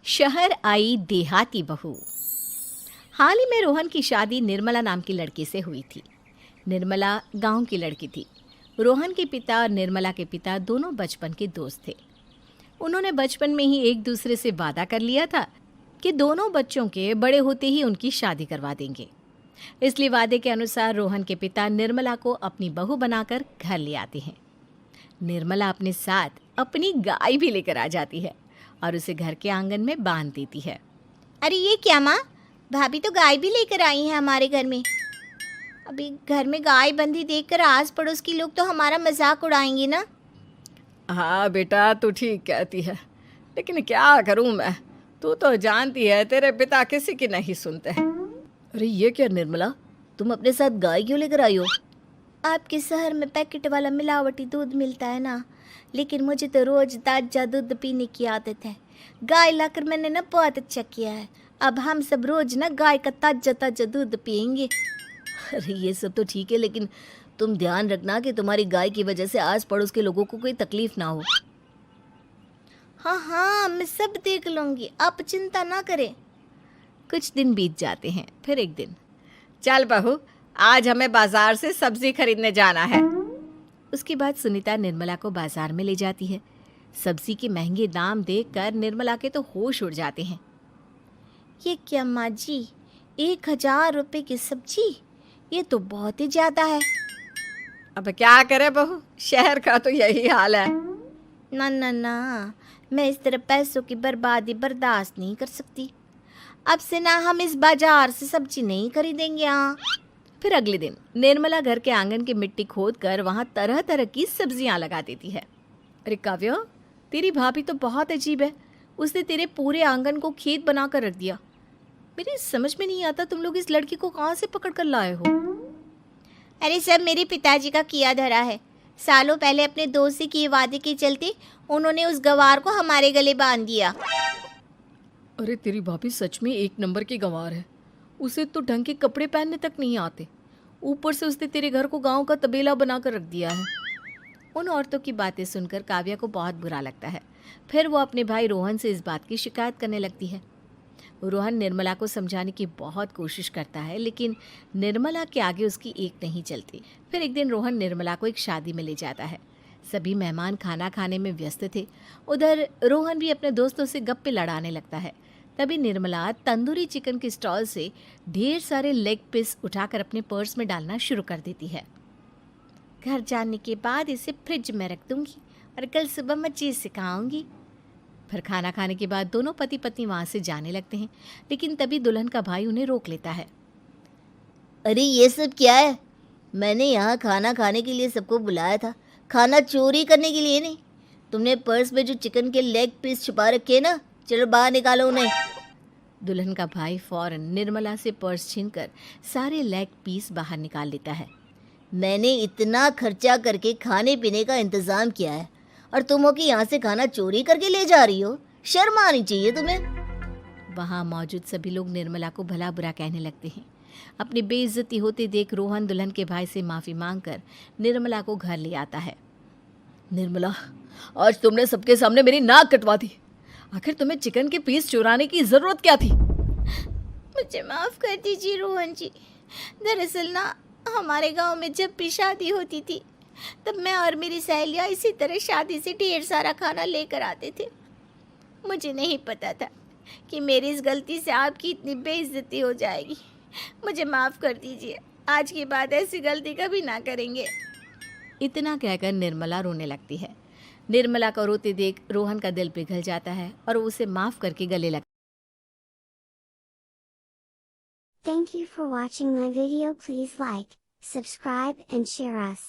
शहर आई देहाती बहू। हाल ही में रोहन की शादी निर्मला नाम की लड़की से हुई थी। निर्मला गांव की लड़की थी। रोहन के पिता और निर्मला के पिता दोनों बचपन के दोस्त थे। उन्होंने बचपन में ही एक दूसरे से वादा कर लिया था कि दोनों बच्चों के बड़े होते ही उनकी शादी करवा देंगे। इसलिए वादे के अनुसार रोहन के पिता निर्मला को अपनी बहू बनाकर घर ले आते हैं। निर्मला अपने साथ अपनी गाय भी लेकर आ जाती है और उसे घर के आंगन में बांध देती है। अरे ये क्या माँ, भाभी तो गाय भी लेकर आई हैं हमारे घर में। अभी घर में गाय बंधी देखकर आस पड़ोस के लोग तो हमारा मजाक उड़ाएंगे ना। हाँ बेटा, तू ठीक कहती है, लेकिन क्या करूँ मैं। तू तो जानती है तेरे पिता किसी की नहीं सुनते। अरे ये क्या निर्मला, तुम अपने साथ गाय क्यों लेकर आई हो? आपके शहर में पैकेट वाला मिलावटी दूध मिलता है ना, लेकिन मुझे तो रोज ताजा दूध पीने की आदत है। गाय लाकर मैंने ना बहुत अच्छा किया है। अब हम सब रोज ना गाय का ताजा ताजा दूध पियेंगे। अरे ये सब तो ठीक है, लेकिन तुम ध्यान रखना कि तुम्हारी गाय की वजह से आस पड़ोस के लोगों को कोई तकलीफ ना हो। हाँ हाँ, मैं सब देख लूँगी, आप चिंता ना करें। कुछ दिन बीत जाते हैं। फिर एक दिन, चल बहू, आज हमें बाजार से सब्जी खरीदने जाना है। उसके बाद सुनीता निर्मला को बाजार में ले जाती है। सब्जी के महंगे दाम देखकर निर्मला के तो होश उड़ जाते हैं। ये क्या माँ जी, 1000 रुपये की सब्जी, ये तो बहुत ही ज़्यादा है। अब क्या करे बहू, शहर का तो यही हाल है। ना ना ना, मैं इस तरह पैसों की बर्बादी बर्दाश्त नहीं कर सकती। अब से ना हम इस बाजार से सब्जी नहीं खरीदेंगे। हाँ। फिर अगले दिन निर्मला घर के आंगन की मिट्टी खोद कर वहाँ तरह तरह की सब्जियाँ लगा देती है। अरे काव्या, तेरी भाभी तो बहुत अजीब है। उसने तेरे पूरे आंगन को खेत बना कर रख दिया। मेरी समझ में नहीं आता तुम लोग इस लड़की को कहाँ से पकड़ कर लाए हो। अरे सब मेरे पिताजी का किया धरा है। सालों पहले अपने दोस्त से किए वादे के चलते उन्होंने उस गवार को हमारे गले बांध दिया। अरे तेरी भाभी सच में एक नंबर की गंवार है। उसे तो ढंग के कपड़े पहनने तक नहीं आते, ऊपर से उसने तेरे घर को गांव का तबेला बनाकर रख दिया है। उन औरतों की बातें सुनकर काव्या को बहुत बुरा लगता है। फिर वो अपने भाई रोहन से इस बात की शिकायत करने लगती है। रोहन निर्मला को समझाने की बहुत कोशिश करता है, लेकिन निर्मला के आगे उसकी एक नहीं चलती। फिर एक दिन रोहन निर्मला को एक शादी में ले जाता है। सभी मेहमान खाना खाने में व्यस्त थे। उधर रोहन भी अपने दोस्तों से गप्पे लड़ाने लगता है। तभी निर्मला तंदूरी चिकन के स्टॉल से ढेर सारे लेग पीस उठाकर अपने पर्स में डालना शुरू कर देती है। घर जाने के बाद इसे फ्रिज में रख दूंगी और कल सुबह मच्छी सिखाऊंगी। फिर खाना खाने के बाद दोनों पति पत्नी वहाँ से जाने लगते हैं, लेकिन तभी दुल्हन का भाई उन्हें रोक लेता है। अरे ये सब क्या है? मैंने यहाँ खाना खाने के लिए सबको बुलाया था, खाना चोरी करने के लिए नहीं। तुमने पर्स में जो चिकन के लेग पीस छुपा रखे ना, चलो बाहर निकालो उन्हें। दुल्हन का भाई फौरन निर्मला से पर्स छीनकर सारे लेग पीस बाहर निकाल लेता है। मैंने इतना खर्चा करके खाने पीने का इंतजाम किया है और तुम हो कि यहाँ से खाना चोरी करके ले जा रही हो? शर्म आनी चाहिए तुम्हें। वहाँ मौजूद सभी लोग निर्मला को भला बुरा कहने लगते हैं। अपनी बेइज्जती होते देख रोहन दुल्हन के भाई से माफ़ी मांगकर निर्मला को घर ले आता है। निर्मला, आज तुमने सबके सामने मेरी नाक कटवा दी। आखिर तुम्हें चिकन के पीस चुराने की ज़रूरत क्या थी? मुझे माफ़ कर दीजिए रोहन जी। दरअसल ना, हमारे गांव में जब भी शादी होती थी तब मैं और मेरी सहेलियाँ इसी तरह शादी से ढेर सारा खाना लेकर आते थे। मुझे नहीं पता था कि मेरी इस गलती से आपकी इतनी बेइज्जती हो जाएगी। मुझे माफ़ कर दीजिए, आज के बाद ऐसी गलती कभी ना करेंगे। इतना कहकर निर्मला रोने लगती है। निर्मला को रोते देख रोहन का दिल पिघल जाता है और वो उसे माफ़ करके गले लगता है। Thank you for watching my video. Please like, subscribe and share us.